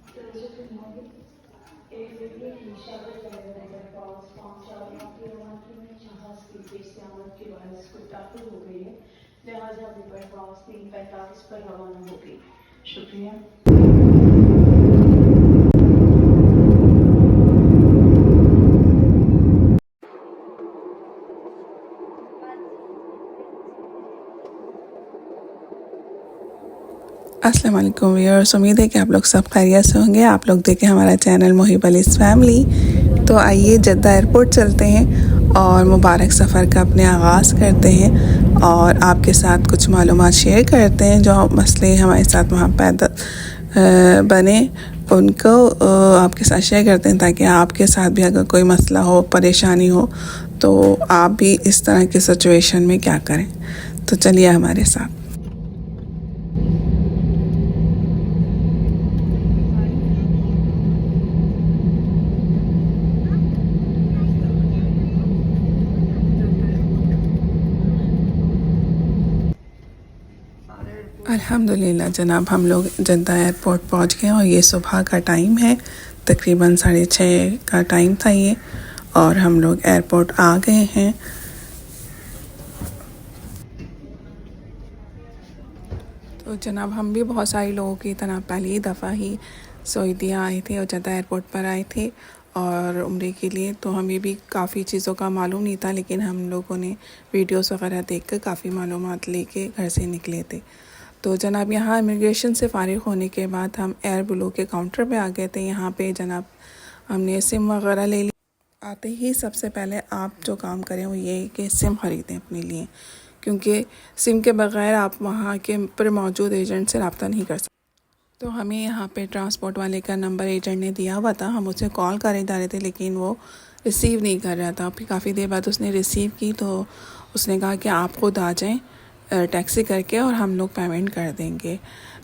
Guten Morgen. Wirklich शादी पाँच साल की उम्र में जहाँ स्पीड से आमद की बारिश गुफ्ताखी हो गई है, लिहाजा दुपहर 3:45 पर रवाना होगी। शुक्रिया। अस्सलाम वालेकुम व्यूअर्स, उम्मीद है कि आप लोग सब खैरियत से होंगे। आप लोग देखें हमारा चैनल मुहिब अलीज़ फैमिली। तो आइए जद्दा एयरपोर्ट चलते हैं और मुबारक सफ़र का अपने आगाज़ करते हैं और आपके साथ कुछ मालूमात शेयर करते हैं जो मसले हमारे साथ वहाँ पैदा बने उनको आपके साथ शेयर करते हैं, ताकि आपके साथ भी अगर कोई मसला हो, परेशानी हो, तो आप भी इस तरह की सिचुएशन में क्या करें। तो चलिए हमारे साथ। अल्हम्दुलिल्लाह जनाब, हम लोग जद्दा एयरपोर्ट पहुंच गए और ये सुबह का टाइम है, तकरीबन 6:30 का टाइम था ये, और हम लोग एयरपोर्ट आ गए हैं। तो जनाब हम भी बहुत सारे लोगों की तरह पहली दफ़ा ही सऊदीया आए थे और जद्दा एयरपोर्ट पर आए थे और उम्रे के लिए। तो हमें भी काफ़ी चीज़ों का मालूम नहीं था, लेकिन हम लोगों ने वीडियोस वगैरह देखकर काफ़ी मालूमात लेके घर से निकले थे। तो जनाब यहाँ इमिग्रेशन से फ़ारिग होने के बाद हम एयर ब्लू के काउंटर पे आ गए थे। यहाँ पे जनाब हमने सिम वगैरह ले ली। आते ही सबसे पहले आप जो काम करें वो ये कि सिम ख़रीदें अपने लिए, क्योंकि सिम के बग़ैर आप वहाँ के पर मौजूद एजेंट से रब्ता नहीं कर सकते। तो हमें यहाँ पे ट्रांसपोर्ट वाले का नंबर एजेंट ने दिया हुआ था, हम उसे कॉल करे जा रहे थे, लेकिन वो रिसीव नहीं कर रहा था। फिर काफ़ी देर बाद उसने रिसीव की तो उसने कहा कि आप खुद आ जाएं टैक्सी करके और हम लोग पेमेंट कर देंगे।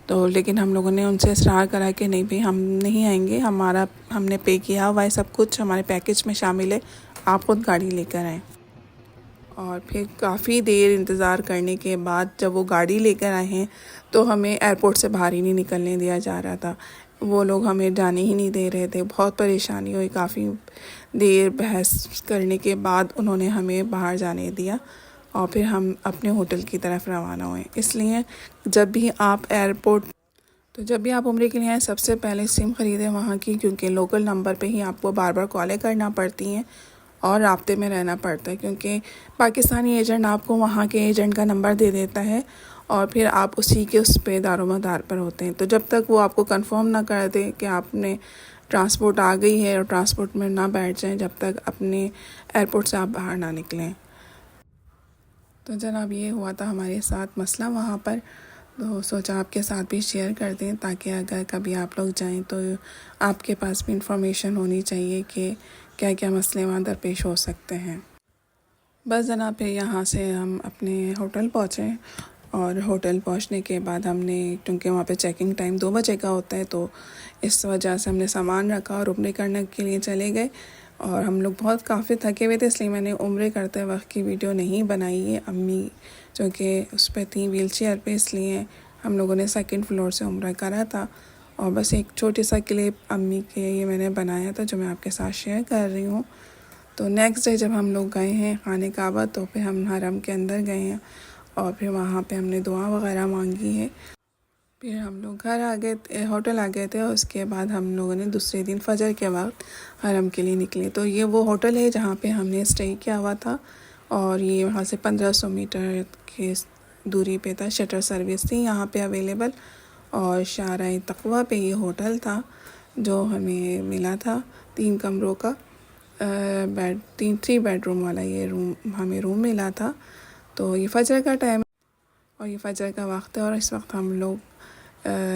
तो लेकिन हम लोगों ने उनसे इसरार करा कि नहीं भाई, हम नहीं आएंगे, हमने पे किया हुआ है, सब कुछ हमारे पैकेज में शामिल है, आप खुद गाड़ी लेकर आएँ। और फिर काफ़ी देर इंतज़ार करने के बाद जब वो गाड़ी लेकर आए हैं तो हमें एयरपोर्ट से बाहर ही नहीं निकलने दिया जा रहा था। वो लोग हमें जाने ही नहीं दे रहे थे। बहुत परेशानी हुई, काफ़ी देर बहस करने के बाद उन्होंने हमें बाहर जाने दिया और फिर हम अपने होटल की तरफ रवाना हुए। इसलिए जब भी आप उम्रे के लिए आए, सबसे पहले सिम ख़रीदें वहाँ की, क्योंकि लोकल नंबर पे ही आपको बार बार कॉलें करना पड़ती हैं और राब्ते में रहना पड़ता है, क्योंकि पाकिस्तानी एजेंट आपको वहाँ के एजेंट का नंबर दे देता है और फिर आप उसी के उस पे दारोमदार पर होते हैं। तो जब तक वो आपको कंफर्म ना कर दे कि आपने ट्रांसपोर्ट आ गई है और ट्रांसपोर्ट में ना बैठ जाएं, जब तक अपने एयरपोर्ट से आप बाहर ना निकलें। तो जनाब ये हुआ था हमारे साथ मसला वहाँ पर। तो सोचा आपके साथ भी शेयर कर दें, ताकि अगर कभी आप लोग जाएं तो आपके पास भी इंफॉर्मेशन होनी चाहिए कि क्या क्या मसले वहाँ दरपेश हो सकते हैं। बस जनाब फिर यहाँ से हम अपने होटल पहुँचे और होटल पहुँचने के बाद हमने, क्योंकि वहाँ पे चेकिंग टाइम 2 बजे का होता है, तो इस वजह से हमने सामान रखा और उम्रे करने के लिए चले गए। और हम लोग बहुत काफ़ी थके हुए थे, इसलिए मैंने उम्रे करते वक्त की वीडियो नहीं बनाई है। अम्मी जो कि उस पर थी व्हील चेयर पर, इसलिए हम लोगों ने 2nd फ्लोर से उम्रा करा था और बस एक छोटी सा क्लिप अम्मी के ये मैंने बनाया था जो मैं आपके साथ शेयर कर रही हूँ। तो नेक्स्ट डे जब हम लोग गए हैं खाने काबा, तो फिर हम हरम के अंदर गए हैं और फिर वहाँ पे हमने दुआ वगैरह मांगी है। फिर हम लोग घर आ गए, होटल आ गए थे और उसके बाद हम लोगों ने दूसरे दिन फजर के वक्त हरम के लिए निकले। तो ये वो होटल है जहाँ पे हमने स्टे किया हुआ था और ये वहाँ से 1500 मीटर की दूरी पे था। शटर सर्विस थी यहाँ पे अवेलेबल और शारा तकवा पे ये होटल था जो हमें मिला था। 3 कमरों का बेड, 3 बेडरूम वाला ये रूम हमें मिला था। तो ये फजर का टाइम और ये फजर का वक्त है और इस वक्त हम लोग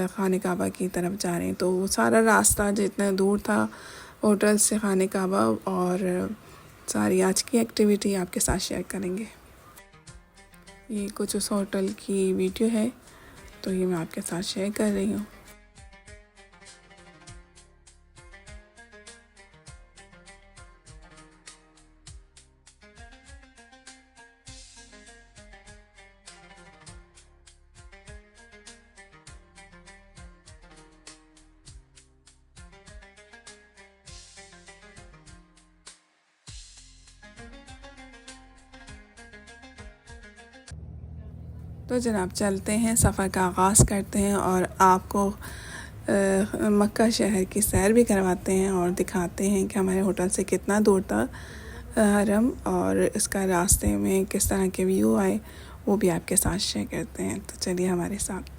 खाने काबा की तरफ जा रहे हैं। तो वो सारा रास्ता जितना दूर था होटल से खाने काबा और सारी आज की एक्टिविटी आपके साथ शेयर करेंगे। ये कुछ उस होटल की वीडियो है, तो ये मैं आपके साथ शेयर कर रही हूँ। तो जनाब चलते हैं, सफ़र का आगाज़ करते हैं और आपको मक्का शहर की सैर भी करवाते हैं और दिखाते हैं कि हमारे होटल से कितना दूर था हरम और इसका रास्ते में किस तरह के व्यू आए, वो भी आपके साथ शेयर करते हैं। तो चलिए हमारे साथ।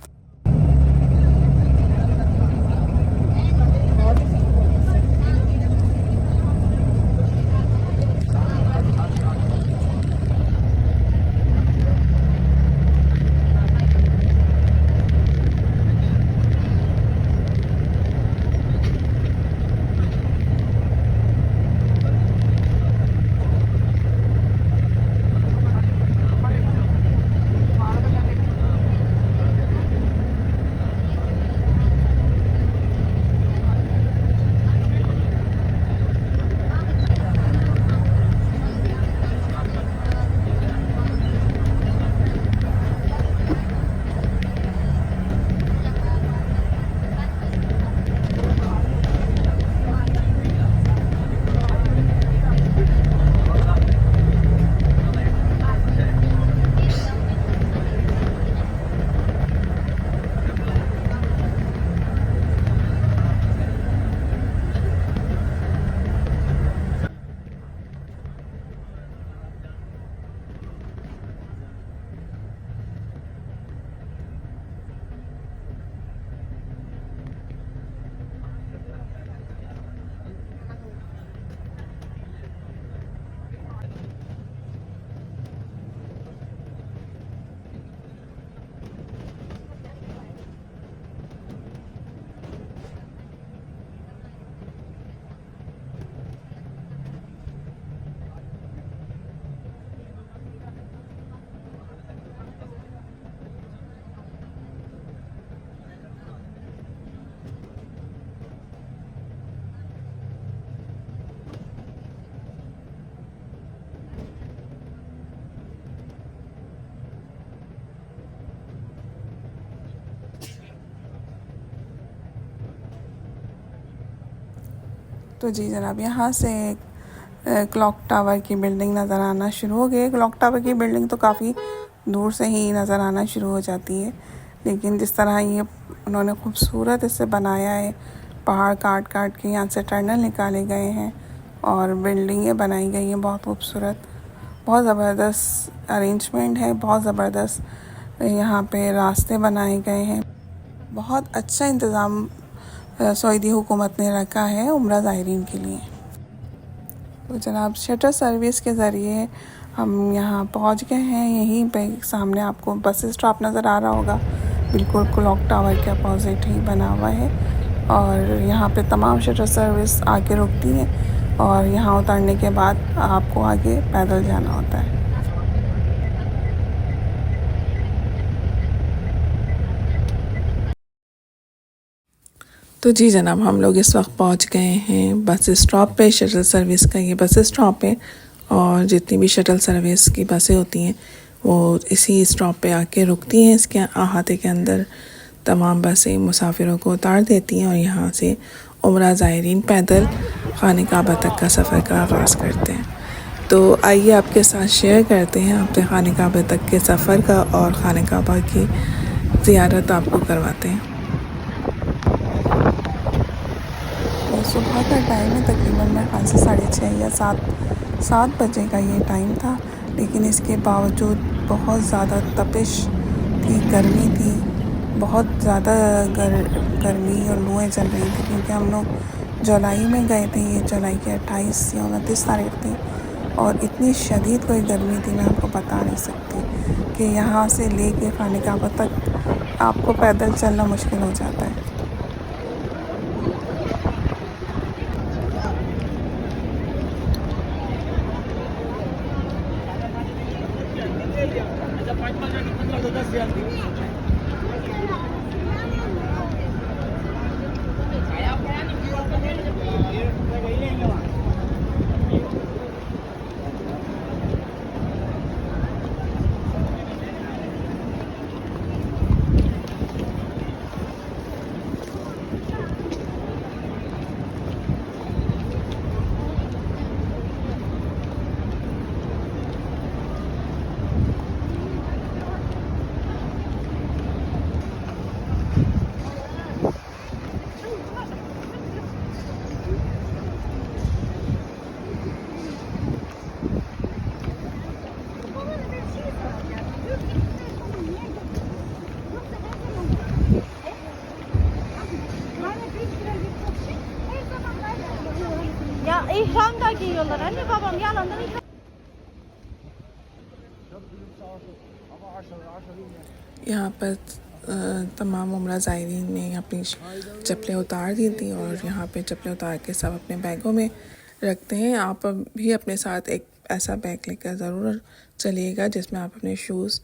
तो जी जनाब, यहाँ से क्लॉक टावर की बिल्डिंग नज़र आना शुरू हो गई। क्लॉक टावर की बिल्डिंग तो काफ़ी दूर से ही नज़र आना शुरू हो जाती है, लेकिन जिस तरह ये उन्होंने खूबसूरत इसे बनाया है, पहाड़ काट काट के यहाँ से टनल निकाले गए हैं और बिल्डिंगें बनाई गई हैं बहुत खूबसूरत। बहुत ज़बरदस्त अरेंजमेंट है, बहुत ज़बरदस्त यहाँ पे रास्ते बनाए गए हैं। बहुत अच्छा इंतज़ाम सऊदी हुकूमत ने रखा है उम्रा ज़ायरीन के लिए। तो जनाब शटर सर्विस के ज़रिए हम यहाँ पहुँच गए हैं। यहीं पे सामने आपको बस स्टॉप नज़र आ रहा होगा, बिल्कुल क्लॉक टावर के अपोजिट ही बना हुआ है और यहाँ पे तमाम शटर सर्विस आके रुकती हैं और यहाँ उतरने के बाद आपको आगे पैदल जाना होता है। तो जी जनाब, हम लोग इस वक्त पहुंच गए हैं बस स्टॉप पे। शटल सर्विस का ये बस स्टॉप है और जितनी भी शटल सर्विस की बसें होती हैं वो इसी स्टॉप पे आके रुकती हैं। इसके अहाते के अंदर तमाम बसें मुसाफिरों को उतार देती हैं और यहाँ से उम्रा ज़ायरीन पैदल खाने काबा तक का सफ़र का आगाज़ करते हैं। तो आइए आपके साथ शेयर करते हैं अपने खाने काबा तक के सफ़र का और खाने काबा की ज़ियारत आपको करवाते हैं। सुबह का टाइम है, तकरीबन मेरे ख्याल से 6:30 या 7 बजे का ये टाइम था, लेकिन इसके बावजूद बहुत ज़्यादा तपिश थी, गर्मी थी, बहुत ज़्यादा गर्मी और लूएँ चल रही थी क्योंकि हम लोग जुलाई में गए थे। ये जुलाई के 28 या 29 तारीख थी और इतनी शदीद कोई गर्मी थी मैं आपको बता नहीं सकती कि यहाँ से लेके खाने काबा तक आपको पैदल चलना मुश्किल हो जाता है। İhram da giyiyorlar. Anne babam yalandan ihram. यहाँ पर तमाम उम्रा ज़ायरीन ने अपनी चप्पलें उतार दी थी और यहाँ पे चप्पलें उतार के सब अपने बैगों में रखते हैं। आप भी अपने साथ एक ऐसा बैग लेकर ज़रूर चलिएगा जिसमें आप अपने शूज़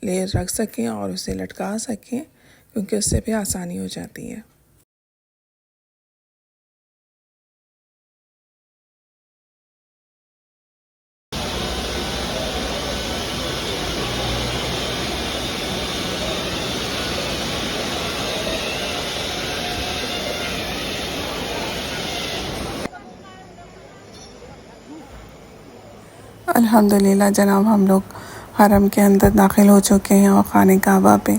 ले रख सकें और उसे लटका सकें, क्योंकि उससे भी आसानी हो जाती है। अल्हम्दुलिल्लाह जनाब, हम लोग हरम के अंदर दाखिल हो चुके हैं और खाने काबा पे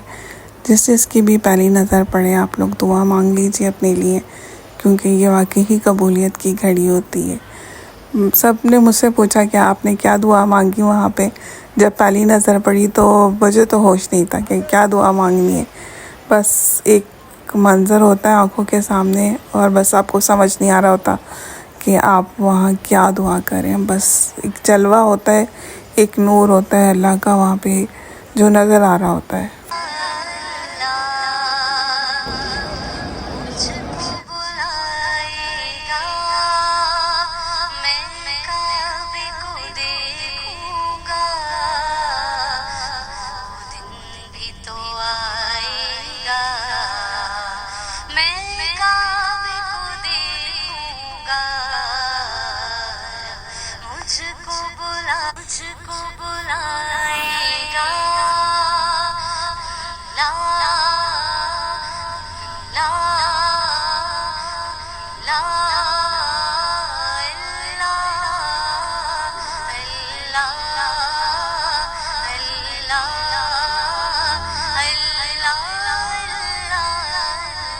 जिसकी भी पहली नज़र पड़े आप लोग दुआ मांग लीजिए अपने लिए, क्योंकि ये वाकई ही कबूलियत की घड़ी होती है। सब ने मुझसे पूछा कि आपने क्या दुआ मांगी वहाँ पे। जब पहली नज़र पड़ी तो मुझे तो होश नहीं था कि क्या दुआ मांगनी है। बस एक मंज़र होता है आँखों के सामने और बस आपको समझ नहीं आ रहा होता कि आप वहाँ क्या दुआ करें। बस एक जलवा होता है, एक नूर होता है अल्लाह का वहाँ पे जो नज़र आ रहा होता है। मुझको बुलाएगा ला ला ला इल्ला इल्ला इल्ला इल्ला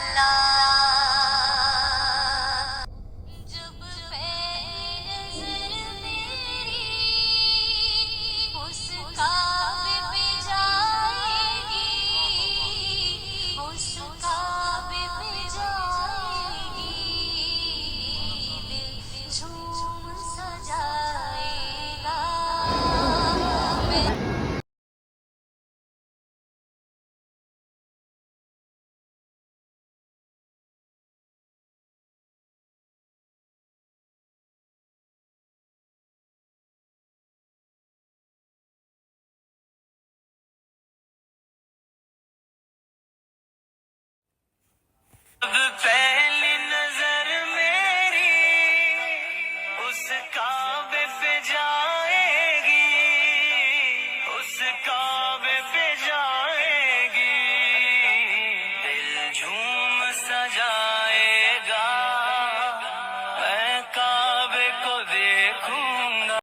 इल्ला जब पहली नज़र मेरी उसका भी जाएगी, उसका भी जाएगी, दिल झूम सजाएगा।